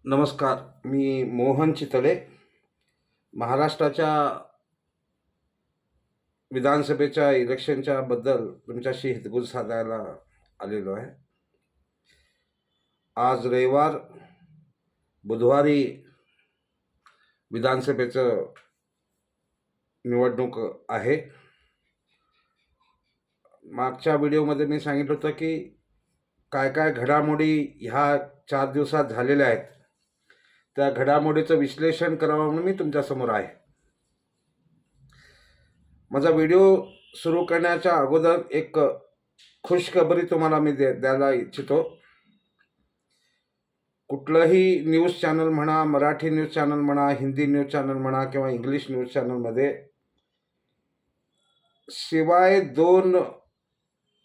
नमस्कार. मी मोहन चितळे. महाराष्ट्राच्या विधानसभेच्या इलेक्शनच्या बद्दल तुमच्याशी हितगुज साधायला आलेलो आहे. आज रविवार, बुधवारी विधानसभेचं निवडणूक आहे. मागच्या व्हिडिओमध्ये मी सांगितलं होतं की काय काय घडामोडी ह्या 4 दिवसात झालेल्या आहेत, त्या घडामोडीचं विश्लेषण करावं म्हणून मी तुमच्यासमोर आहे. माझा व्हिडिओ सुरू करण्याच्या अगोदर एक खुशखबरी तुम्हाला मी द्यायला इच्छितो. कुठलंही न्यूज चॅनल म्हणा, मराठी न्यूज चॅनल म्हणा, हिंदी न्यूज चॅनल म्हणा किंवा इंग्लिश न्यूज चॅनलमध्ये शिवाय 2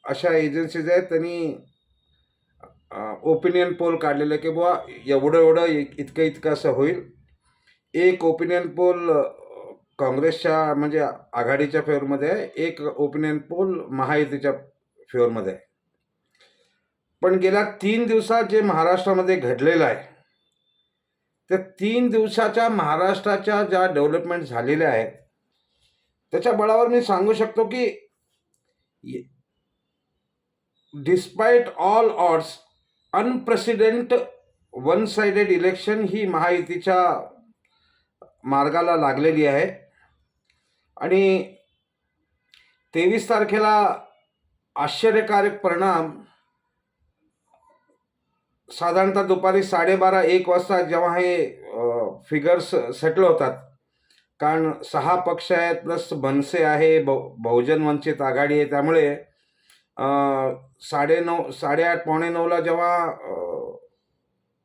अशा एजन्सीज आहेत, त्यांनी ओपिनियन पोल काढलेलं की बुवा एवढं इतकं असं होईल. एक ओपिनियन पोल काँग्रेसच्या म्हणजे आघाडीच्या फेवरमध्ये आहे, एक ओपिनियन पोल महायुतीच्या फेवरमध्ये आहे. पण गेल्या 3 दिवसात जे महाराष्ट्रामध्ये घडलेलं आहे, त्या 3 दिवसाच्या महाराष्ट्राच्या ज्या डेव्हलपमेंट झालेल्या आहेत त्याच्या बळावर मी सांगू शकतो की despite all odds unprecedented one sided election ही महायुतीच्या मार्गाला लागलेली आहे. आणि 23 तारखेला आश्चर्यकारक परिणाम साधारणतः दुपारी 12:30-1 वाजता जेव्हा हे फिगर्स सेटल होतात, कारण 6 पक्ष आहेत प्लस मनसे आहे, बहुजन वंचित आघाडी आहे, त्यामुळे 9:30 8:30 पावणे 9ला जेव्हा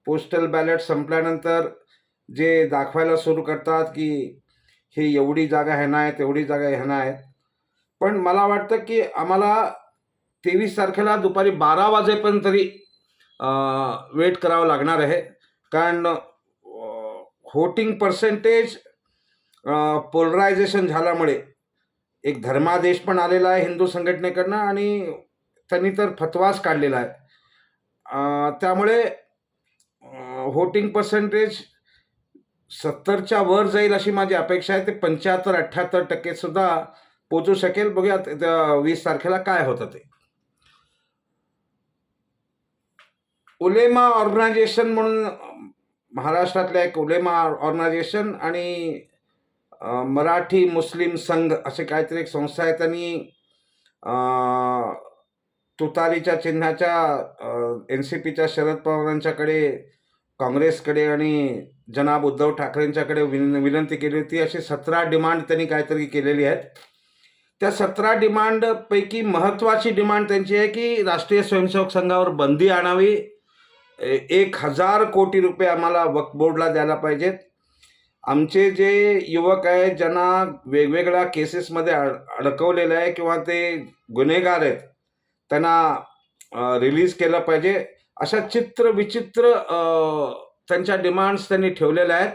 पोस्टल बॅलेट संपल्यानंतर जे दाखवायला सुरू करतात की हे एवढी जागा ह्यांना आहे, तेवढी जागा ह्यांना आहेत. पण मला वाटतं की आम्हाला 23 तारखेला दुपारी 12 वाजेपर्यंत तरी वेट करावं लागणार आहे, कारण व्होटिंग पर्सेंटेज पोलरायझेशन झाल्यामुळे एक धर्मादेश पण आलेला आहे हिंदू संघटनेकडनं आणि त्यांनी तर फतवाच काढलेला आहे. त्यामुळे व्होटिंग पर्सेंटेज 70च्या वर जाईल अशी माझी अपेक्षा आहे. ते 75-78% सुद्धा पोचू शकेल. बघूया 20 तारखेला काय होतं ते. उलेमा ऑर्गनायझेशन म्हणून महाराष्ट्रातल्या एक उलेमा ऑर्गनायझेशन आणि मराठी मुस्लिम संघ असे काहीतरी एक संस्था आहे, त्यांनी तुतारीच्या चिन्हाच्या NCPच्या शरद पवारांच्याकडे, काँग्रेसकडे आणि जनाब उद्धव ठाकरेंच्याकडे विनंती केली होती. अशी 17 डिमांड त्यांनी काहीतरी केलेली आहेत. त्या 17 डिमांडपैकी महत्त्वाची डिमांड त्यांची आहे की राष्ट्रीय स्वयंसेवक संघावर बंदी आणावी, 1000 कोटी रुपये आम्हाला वक्फ बोर्डला द्यायला पाहिजेत. आमचे जे युवक आहेत ज्यांना वेगवेगळ्या केसेसमध्ये अडकवलेलं आहे किंवा ते गुन्हेगार आहेत, त्यांना रिलीज केलं पाहिजे. अशा विचित्र त्यांच्या डिमांड्स त्यांनी ठेवलेल्या आहेत.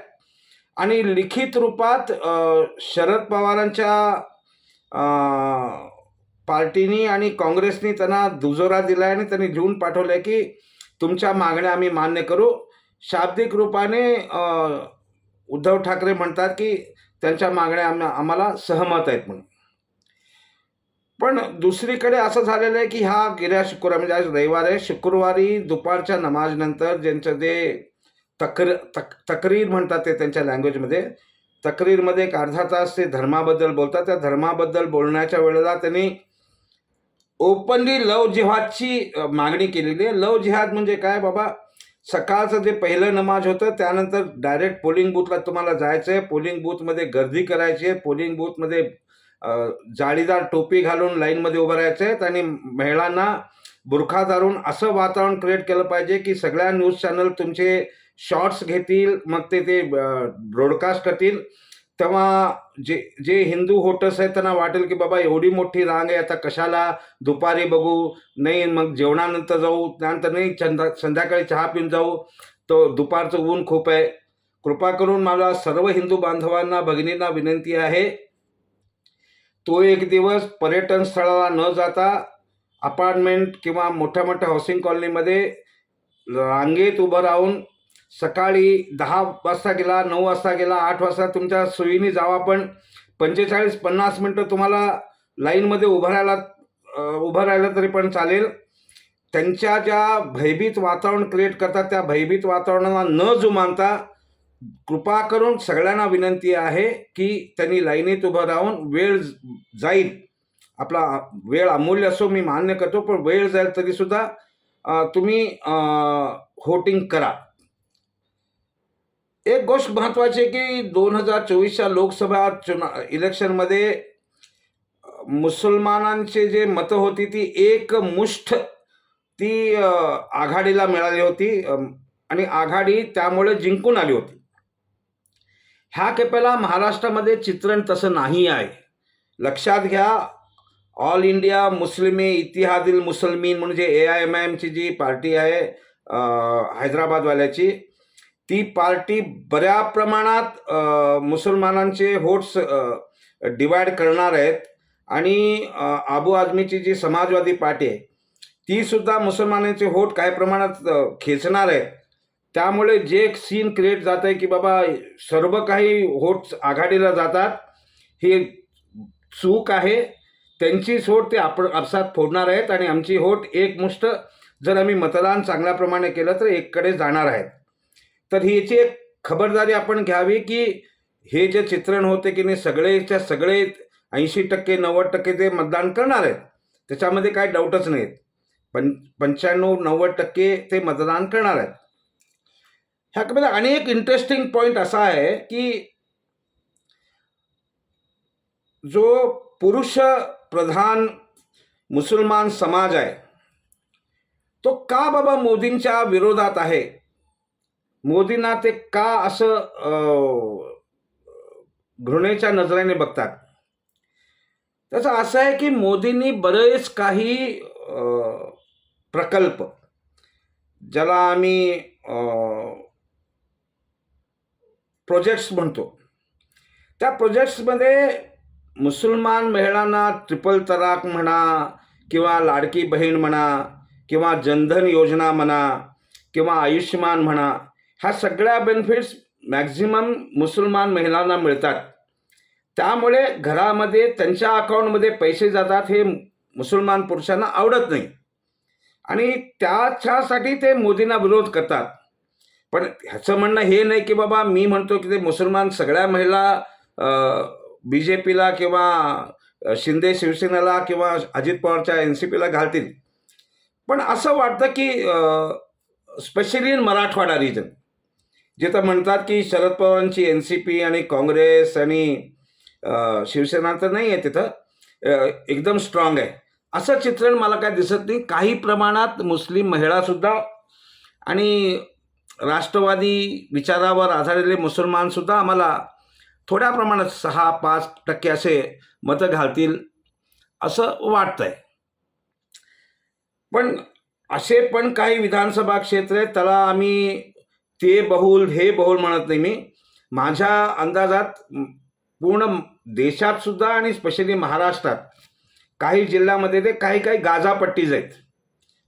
आणि लिखित रूपात शरद पवारांच्या पार्टीनी आणि काँग्रेसनी त्यांना दुजोरा दिला आहे आणि त्यांनी लिहून पाठवलं आहे की तुमच्या मागण्या आम्ही मान्य करू. शाब्दिक रूपाने उद्धव ठाकरे म्हणतात की त्यांच्या मागण्या आम्हाला सहमत आहेत म्हणून. पण दुसरीकडे असं झालेलं आहे की हा गेल्या शुक्रवार म्हणजे आज रविवार आहे, शुक्रवारी दुपारच्या नमाजनंतर ज्यांचं जे तक्रीर म्हणतात ते त्यांच्या लँग्वेजमध्ये, तक्रीरमध्ये एक अर्धा तास ते धर्माबद्दल बोलतात. त्या धर्माबद्दल बोलण्याच्या वेळेला त्यांनी ओपनली लव जिहादची मागणी केलेली आहे. लव जिहाद म्हणजे काय बाबा, सकाळचं जे पहिलं नमाज होतं त्यानंतर डायरेक्ट पोलिंग बूथला तुम्हाला जायचं आहे, पोलिंग बूथमध्ये गर्दी करायची आहे, पोलिंग बूथमध्ये जाळीदार टोपी घालून लाईनमध्ये उभं राहायचं आहे आणि महिलांना बुरखा धरून असं वातावरण क्रिएट केलं पाहिजे की सगळ्या न्यूज चॅनल तुमचे शॉर्ट्स घेतील, मग ते ब्रॉडकास्ट करतील. तेव्हा जे हिंदू वोटर्स आहेत त्यांना वाटेल की बाबा एवढी मोठी रांग आहे, आता कशाला दुपारी बघू, नाही मग जेवणानंतर जाऊ, त्यानंतर नाही संध्याकाळी चहा पिऊन जाऊ, तो दुपारचं ऊन खूप आहे. कृपा करून मला सर्व हिंदू बांधवांना, भगिनींना विनंती आहे, तो एक दिवस पर्यटन स्थळाला न जाता अपार्टमेंट किंवा मोठ्या मोठ्या हाऊसिंग कॉलनीमध्ये रांगेत उभं राहून सकाळी 10 वाजता गेला, 9 वाजता गेला, 8 वाजता तुमच्या सोयीने जावा, पण 45-50 मिनटं तुम्हाला लाईनमध्ये उभं राहिलं तरी पण चालेल. त्यांच्या ज्या भयभीत वातावरण क्रिएट करतात त्या भयभीत वातावरणाला न जुमानता कृपा करून सगळ्यांना विनंती आहे की त्यांनी लाईनीत उभं राहून वेळ जाईल, आपला वेळ अमूल्य असो मी मान्य करतो, पण वेळ जाईल तरीसुद्धा तुम्ही व्होटिंग करा. एक गोष्ट महत्त्वाची आहे की 2024च्या लोकसभा इलेक्शनमध्ये मुसलमानांचे जे मतं होती ती एकमुष्ठ ती आघाडीला मिळाली होती आणि आघाडी त्यामुळे जिंकून आली होती. ह्या खेपेला महाराष्ट्रामध्ये चित्रण तसं नाही आहे. लक्षात घ्या, ऑल इंडिया मुस्लिमे इतिहादिल मुसलमीन म्हणजे AIMIMची जी पार्टी आहे हैदराबादवाल्याची, ती पार्टी बऱ्या प्रमाणात मुसलमानांचे व्होट्स डिवाइड करणार आहेत आणि आबू आझमीची जी समाजवादी पार्टी आहे ती सुद्धा मुसलमानांचे व्होट काही प्रमाणात खेचणार आहेत. त्यामुळे जे एक सीन क्रिएट जात आहे की बाबा सर्व काही व्होट्स आघाडीला जातात, ही चूक आहे. त्यांचीच व्होट ते आपसात फोडणार आहेत आणि आमची व्होट एकमुष्ट जर आम्ही मतदान चांगल्या प्रमाणे केलं तर एककडे जाणार आहेत. तर ही याची एक खबरदारी आपण घ्यावी की हे जे चित्रण होते की नाही सगळेच्या सगळे 80% 90% ते मतदान करणार आहेत, त्याच्यामध्ये काही डाऊटच नाहीत. 95-90% ते मतदान करणार आहेत. ह्यामध्ये अनेक इंटरेस्टिंग पॉईंट असा आहे की जो पुरुष प्रधान मुसलमान समाज आहे तो का बाबा मोदींच्या विरोधात आहे, मोदींना ते का असं घृणेच्या नजरेने बघतात. त्याचं असं आहे की मोदींनी बरेच काही प्रकल्प, ज्याला आम्ही प्रोजेक्ट्स म्हणतो, त्या प्रोजेक्ट्समध्ये मुसलमान महिलांना ट्रिपल तलाक म्हणा किंवा लाडकी बहीण म्हणा किंवा जनधन योजना म्हणा किंवा आयुष्यमान म्हणा, ह्या सगळ्या बेनिफिट्स मॅक्झिमम मुसलमान महिलांना मिळतात. त्यामुळे घरामध्ये त्यांच्या अकाउंटमध्ये पैसे जातात हे मुसलमान पुरुषांना आवडत नाही आणि त्याच्यासाठी ते मोदींना विरोध करतात. पण ह्याचं म्हणणं हे नाही की बाबा मी म्हणतो की ते मुसलमान सगळ्या महिला BJPला किंवा शिंदे शिवसेनेला किंवा अजित पवारच्या NCPला घालतील. पण असं वाटतं की स्पेशली इन मराठवाडा रिजन, जिथं म्हणतात की शरद पवारांची NCP आणि काँग्रेस आणि शिवसेना तर नाही आहे, तिथं एकदम स्ट्रॉंग आहे असं चित्रण मला काय दिसत नाही. काही प्रमाणात मुस्लिम महिलासुद्धा आणि राष्ट्रवादी विचारावर आधारलेले मुसलमानसुद्धा आम्हाला थोड्या प्रमाणात 6-5% असे मतं घालतील असं वाटतंय. पण असे पण काही विधानसभा क्षेत्र आहेत त्याला आम्ही ते बहुल हे बहुल म्हणत नाही. मी माझ्या अंदाजात पूर्ण देशात सुद्धा आणि स्पेशली महाराष्ट्रात काही जिल्ह्यामध्ये ते काही काही गाजापट्टीज आहेत.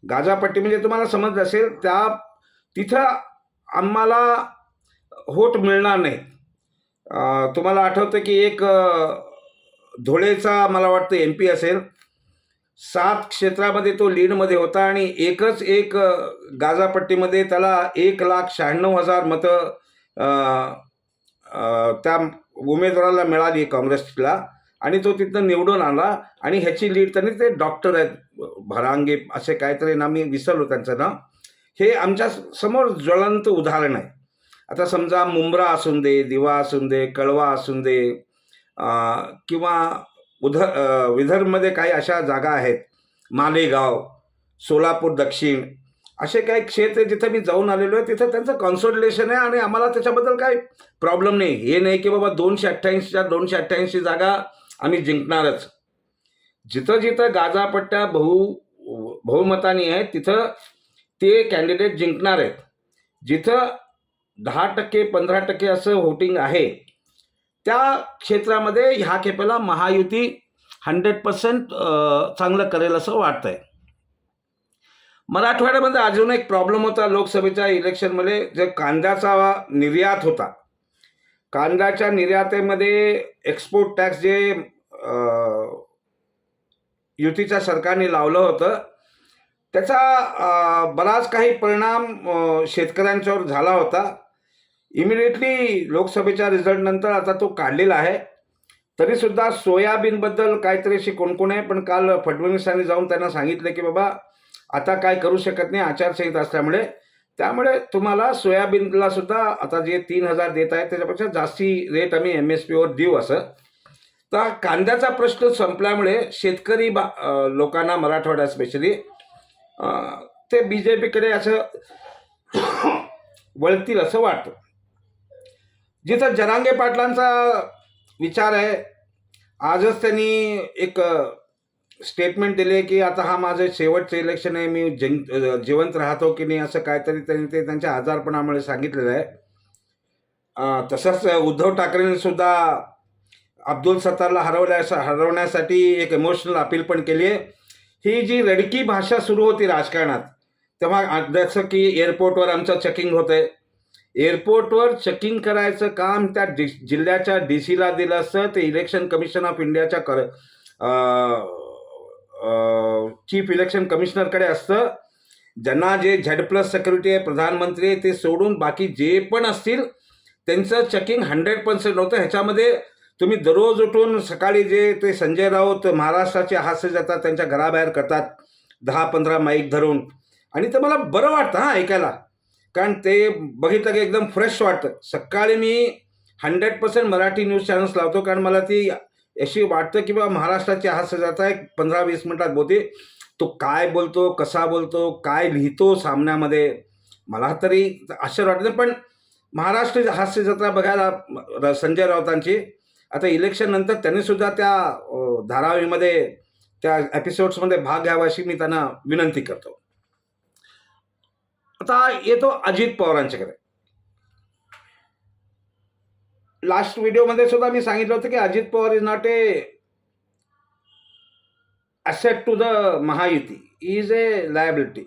गाजापट्टी म्हणजे तुम्हाला समजलं असेल, तिथं आम्हाला व्होट मिळणार नाही. तुम्हाला आठवतं की एक धुळेचा मला वाटतं MP असेल, 7 क्षेत्रामध्ये तो लीडमध्ये होता आणि एकच एक गाजापट्टीमध्ये त्याला 1,96,000 मतं त्या उमेदवाराला मिळाली काँग्रेसला आणि तो तिथनं निवडून आला आणि ह्याची लीड त्यांनी, ते डॉक्टर आहेत भरांगे असे काहीतरी नाव, मी विसरलो त्यांचं नाव. हे आमच्या समोर ज्वलंत उदाहरण आहे. आता समजा मुंब्रा असून दे, दिवा असून दे, कळवा असून दे किंवा विदर्भमध्ये काही अशा जागा आहेत, मालेगाव, सोलापूर दक्षिण, असे काही क्षेत्र जिथं मी जाऊन आलेलो आहे, तिथं त्यांचं कॉन्सॉलिडेशन आहे आणि आम्हाला त्याच्याबद्दल काही प्रॉब्लेम नाही. हे नाही की बाबा 288च्या 288 जागा आम्ही जिंकणारच. जिथं जिथं गाजापट्ट्या बहुमतानी आहेत तिथं ते कॅन्डिडेट जिंकणार आहेत. जिथं 10% 15% असं व्होटिंग आहे त्या क्षेत्रामध्ये ह्या खेपेला महायुती 100% चांगलं करेल असं वाटतंय. मराठवाड्यामध्ये अजून एक प्रॉब्लेम होता लोकसभेच्या इलेक्शनमध्ये, जे कांद्याचा निर्यात होता. कांद्याच्या निर्यातीमध्ये एक्सपोर्ट टॅक्स जे युतीच्या सरकारने लावलं होतं, त्याचा बराच काही परिणाम शेतकऱ्यांच्यावर झाला होता. इमिडिएटली लोकसभेच्या रिझल्टनंतर आता तो काढलेला आहे. तरीसुद्धा सोयाबीनबद्दल काहीतरी अशी कोणकोण आहे, पण काल फडणवीसांनी जाऊन त्यांना सांगितलं की बाबा आता काय करू शकत नाही आचारसंहिता असल्यामुळे, त्यामुळे तुम्हाला सोयाबीनला सुद्धा आता जे 3,000 देत आहेत त्याच्यापेक्षा जास्ती रेट आम्ही MSPवर देऊ असं. तर कांद्याचा प्रश्न संपल्यामुळे शेतकरी लोकांना मराठवाड्यात स्पेशली ते BJPकडे असं वळतील असं वाटतं. जिथं जरांगे पाटलांचा विचार आहे, आजच त्यांनी एक स्टेटमेंट दिले की आता हा माझं शेवटचं इलेक्शन आहे, मी जिवंत राहतो की नाही असं काहीतरी त्यांनी ते त्यांच्या आजारपणामुळे सांगितलेलं आहे. तसंच उद्धव ठाकरेंनी सुद्धा अब्दुल सत्तारला हरवण्यासाठी एक इमोशनल अपील पण केली आहे. ही जी रडकी भाषा सुरू होती राजकारणात, तेव्हा जसं की एअरपोर्टवर आमचं चेकिंग होतंय, एअरपोर्टवर चेकिंग करायचं काम त्या जिल्ह्याच्या DCला दिलं असतं, ते इलेक्शन कमिशन ऑफ इंडियाच्या चीफ इलेक्शन कमिशनरकडे असतं. ज्यांना जे Z+ सिक्युरिटी आहे, प्रधानमंत्री आहे, ते सोडून बाकी जे पण असतील त्यांचं चेकिंग 100% होतं. ह्याच्यामध्ये तुम्ही दररोज उठून सकाळी जे ते संजय राऊत महाराष्ट्राचे हास्य जातात त्यांच्या घराबाहेर करतात 10-15 माईक धरून, आणि ते मला बरं वाटतं हां ऐकायला, कारण ते बघितलं की एकदम फ्रेश वाटतं. सकाळी मी 100% मराठी न्यूज चॅनल्स लावतो, कारण मला ती अशी वाटतं की बा महाराष्ट्राचे हास्य जाता एक 15-20 मिनिटात बोलते. तो काय बोलतो, कसा बोलतो, काय लिहितो सामन्यामध्ये, मला तरी आश्चर्य वाटतं. पण महाराष्ट्र हास्य जत्रा बघायला संजय राऊतांची आता इलेक्शन नंतर त्यांनी सुद्धा त्या धारावीमध्ये त्या एपिसोड्समध्ये भाग घ्यावा अशी मी त्यांना विनंती करतो. आता येतो अजित पवारांच्याकडे. लास्ट व्हिडिओमध्ये सुद्धा मी सांगितलं होतं की Ajit Pawar is not a asset to the Mahayuti, is a liability.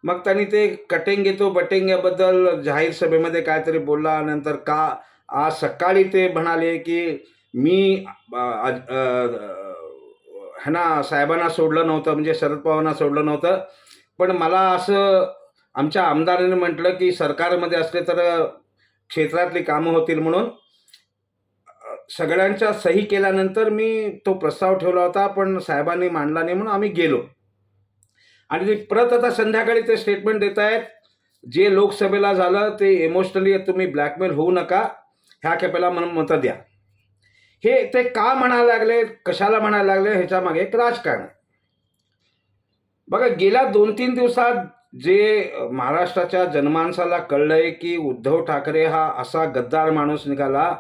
मग त्यांनी ते कटेंगे तो बटेंगेबद्दल जाहीर सभेमध्ये काहीतरी बोलला. नंतर का आज सकाळी ते म्हणाले की मी ह्यांना साहेबांना सोडलं नव्हतं, म्हणजे शरद पवारांना सोडलं नव्हतं, पण मला असं आमच्या आमदारांनी म्हटलं की सरकारमध्ये असले तर क्षेत्रातली कामं होतील, म्हणून सगळ्यांच्या सही केल्यानंतर मी तो प्रस्ताव ठेवला होता, पण साहेबांनी मांडला नाही म्हणून आम्ही गेलो. आणि ते परत आता संध्याकाळी ते स्टेटमेंट देत आहेत, जे लोकसभेला झालं ते इमोशनली तुम्ही ब्लॅकमेल होऊ नका, ह्या खेपेला म्हणून मतं द्या. हे ते का म्हणायला लागले, कशाला म्हणायला लागले, ह्याच्या मागे एक राजकारण आहे. बघा, गेल्या 2-3 दिवसात जे महाराष्ट्राच्या जनमानसाला कळलंय की उद्धव ठाकरे हा असा गद्दार माणूस निघाला.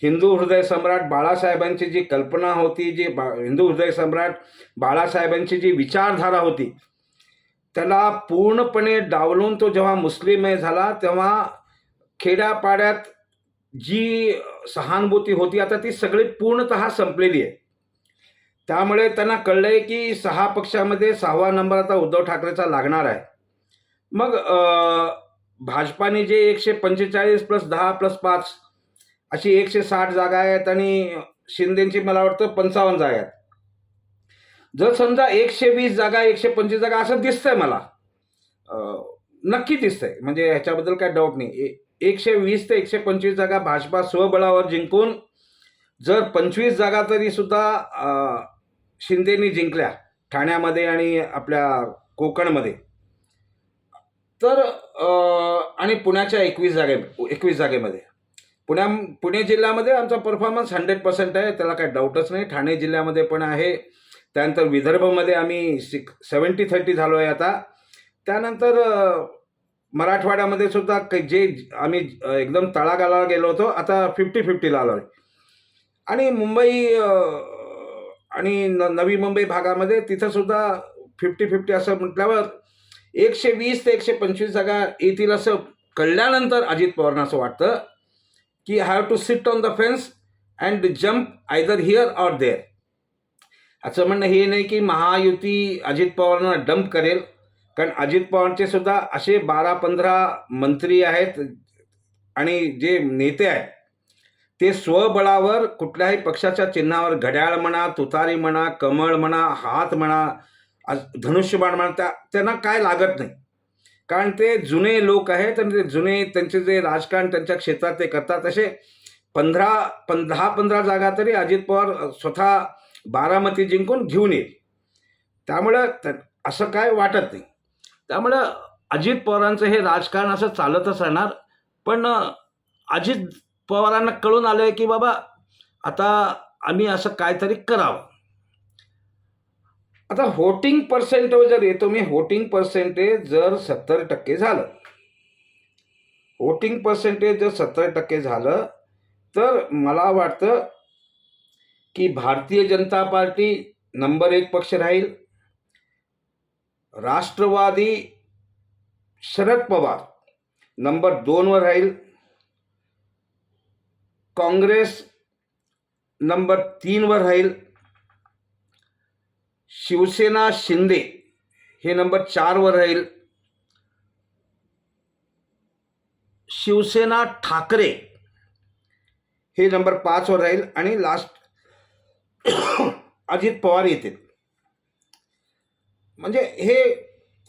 हिंदू हृदय सम्राट बाळासाहेबांची जी कल्पना होती, जी हिंदू हृदय सम्राट बाळासाहेबांची जी विचारधारा होती, त्याला पूर्णपणे डावलून तो जेव्हा मुस्लिमय झाला, तेव्हा खेड्यापाड्यात जी सहानुभूती होती आता ती सगळी पूर्णतः संपलेली आहे. त्यामुळे त्यांना कळलंय की 6 पक्षामध्ये 6वा नंबर आता उद्धव ठाकरेचा लागणार आहे. मग भाजपाने जे 145 + 10 + 5 अशी 160 जागा आहेत, आणि शिंदेची मला वाटतं 55 जागा आहेत. जर समजा 120 जागा 125 जागा असं दिसतंय मला, नक्की दिसतंय, म्हणजे ह्याच्याबद्दल काय डाऊट नाही. 120 ते 125 जागा भाजपा स्वबळावर जिंकून, जर 25 जागा तरी सुद्धा शिंदेनी जिंकल्या ठाण्यामध्ये आणि आपल्या कोकणमध्ये, तर आणि पुण्याच्या 21 जागेमध्ये पुणे जिल्ह्यामध्ये आमचा परफॉर्मन्स 100% आहे, त्याला काही डाऊटच नाही. ठाणे जिल्ह्यामध्ये पण आहे. त्यानंतर विदर्भमध्ये आम्ही 70-30 झालो आहे आता. त्यानंतर मराठवाड्यामध्ये सुद्धा जे आम्ही एकदम तळागाळाला गेलो होतो, आता 50-50ला आलो आहे. आणि मुंबई आणि नवी मुंबई भागामध्ये तिथं सुद्धा 50-50 असं म्हटल्यावर 120 ते 125 जागा येतील असं कळल्यानंतर अजित पवारांना असं वाटतं की have to sit on the fence and jump either here or there. असं म्हणणं हे नाही की महायुती अजित पवारांना डंप करेल, कारण अजित पवारांचे सुद्धा असे 12-15 मंत्री आहेत आणि जे नेते आहेत ते स्वबळावर कुठल्याही पक्षाच्या चिन्हावर घड्याळ म्हणा, तुतारी म्हणा, कमळ म्हणा, हात म्हणा, धनुष्यबाण म्हणा, त्यांना काय लागत नाही. कारण ते जुने लोक आहेत आणि ते जुने त्यांचे जे राजकारण त्यांच्या क्षेत्रात ते करतात. असे 10-15 जागा तरी अजित पवार स्वतः बारामती जिंकून घेऊन येईल. त्यामुळं असं काय वाटत नाही. त्यामुळं अजित पवारांचं हे राजकारण असं चालतच राहणार. पण अजित पवारांना कळून आलं आहे की बाबा आता आम्ही असं काहीतरी करावं. आता व्होटिंग पर्सेंटेज जर येतो मी, व्होटिंग पर्सेंटेज जर 70% झालं, व्होटिंग पर्सेंटेज जर 70% झालं तर मला वाटतं की भारतीय जनता पार्टी नंबर 1 पक्ष राहील. राष्ट्रवादी शरद पवार नंबर 2 वर राहील. काँग्रेस नंबर 3 वर राहील. शिवसेना शिंदे हे नंबर 4 वर राहील. शिवसेना ठाकरे हे नंबर 5 वर राहील आणि लास्ट अजित पवार येतील. म्हणजे हे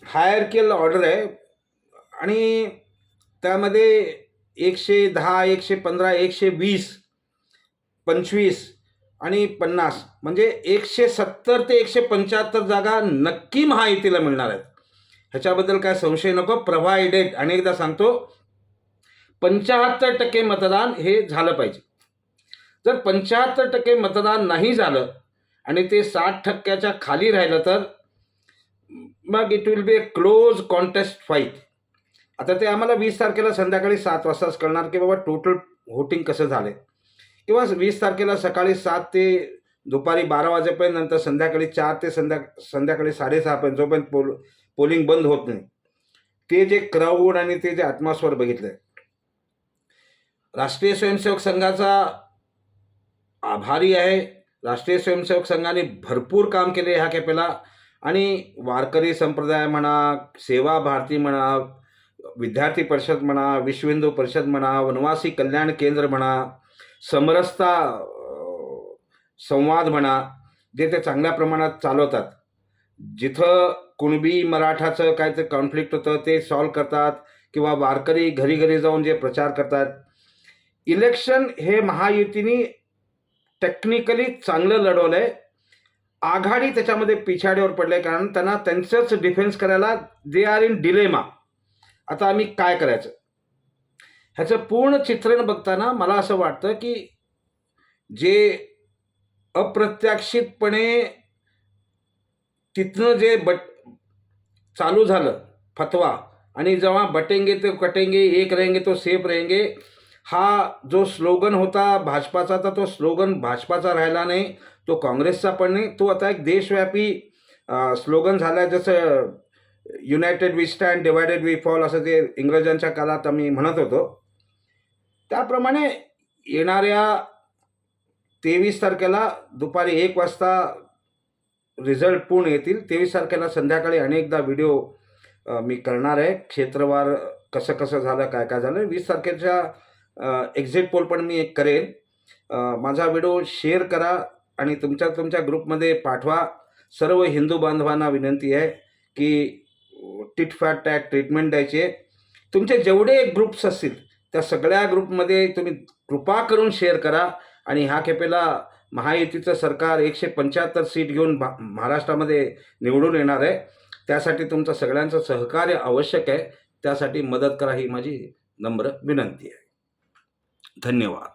हायरकियल ऑर्डर आहे आणि त्यामध्ये 110, 115, 120, 25 आणि 50 म्हणजे 170 ते 175 जागा नक्की महायुतीला मिळणार आहेत. ह्याच्याबद्दल काय संशय नको. प्रोव्हाइडेड, अनेकदा सांगतो, 75% मतदान हे झालं पाहिजे. जर 75% मतदान नाही झालं आणि ते 60% खाली राहिलं तर मग it will be A close contest fight. आता ते आम्हाला 20 तारखेला संध्याकाळी 7 वाजताच कळणार की बाबा टोटल व्होटिंग कसं झालं, किंवा 20 तारखेला सकाळी 7 ते दुपारी 12 वाजेपर्यंत, नंतर संध्याकाळी 4 ते संध्याकाळी 6:30 पर्यंत, जोपर्यंत पोलिंग बंद होत नाही. ते जे क्राऊड आणि ते जे ॲटमॉस्फिअर बघितलं आहे, राष्ट्रीय स्वयंसेवक संघाचा आभारी आहे. राष्ट्रीय स्वयंसेवक संघाने भरपूर काम केले ह्या खेपेला आणि वारकरी संप्रदाय म्हणा, सेवा भारती म्हणा, विद्यार्थी परिषद म्हणा, विश्व हिंदू परिषद म्हणा, वनवासी कल्याण केंद्र म्हणा, समरसता संवाद म्हणा, जे ते चांगल्या प्रमाणात चालवतात. जिथं कुणबी मराठाचं काय ते कॉन्फ्लिक्ट होतं ते सॉल्व करतात, किंवा वारकरी घरी घरी जाऊन जे प्रचार करतात. इलेक्शन हे महायुतीने टेक्निकली चांगलं लढवलं आहे. आघाडी त्याच्यामध्ये पिछाडीवर पडले, कारण त्यांना त्यांचंच डिफेन्स करायला दे आर इन डिलेमा. आता आम्ही काय करायचं ह्याचं पूर्ण चित्रण बघताना मला असं वाटतं की जे अप्रत्याशितपणे तिथनं जे चालू झालं फतवा, आणि जेव्हा बटेंगे तो कटेंगे, एक रहेंगे तो सेफ रहेंगे, हा जो स्लोगन होता भाजपाचा, तर तो स्लोगन भाजपाचा राहिला नाही, तो काँग्रेसचा पण नाही. तो आता एक देशव्यापी स्लोगन झाला आहे. जसं united we stand, divided we fall असं ते इंग्रजांच्या काळात आम्ही म्हणत होतो, त्याप्रमाणे येणाऱ्या 23 तारखेला दुपारी 1 वाजता रिझल्ट पूर्ण येतील. 23 तारखेला संध्याकाळी अनेकदा व्हिडिओ मी करणार आहे, क्षेत्रवार कसं कसं झालं, काय काय झालं. 20 तारखेच्या एक्झिट पोल पण मी एक करेन. माझा व्हिडिओ शेअर करा आणि तुमच्या ग्रुपमध्ये पाठवा. सर्व हिंदू बांधवांना विनंती आहे की टिट फॅट टॅग ट्रीटमेंट द्यायची आहे. तुमचे जेवढे ग्रुप्स असतील त्या सगळ्या ग्रुपमध्ये तुम्ही कृपा करून शेअर करा. आणि ह्या खेपेला महायुतीचं सरकार 175 सीट घेऊन महाराष्ट्रामध्ये निवडून येणार आहे. त्यासाठी तुमचं सगळ्यांचं सहकार्य आवश्यक आहे. त्यासाठी मदत करा ही माझी नम्र विनंती आहे. धन्यवाद.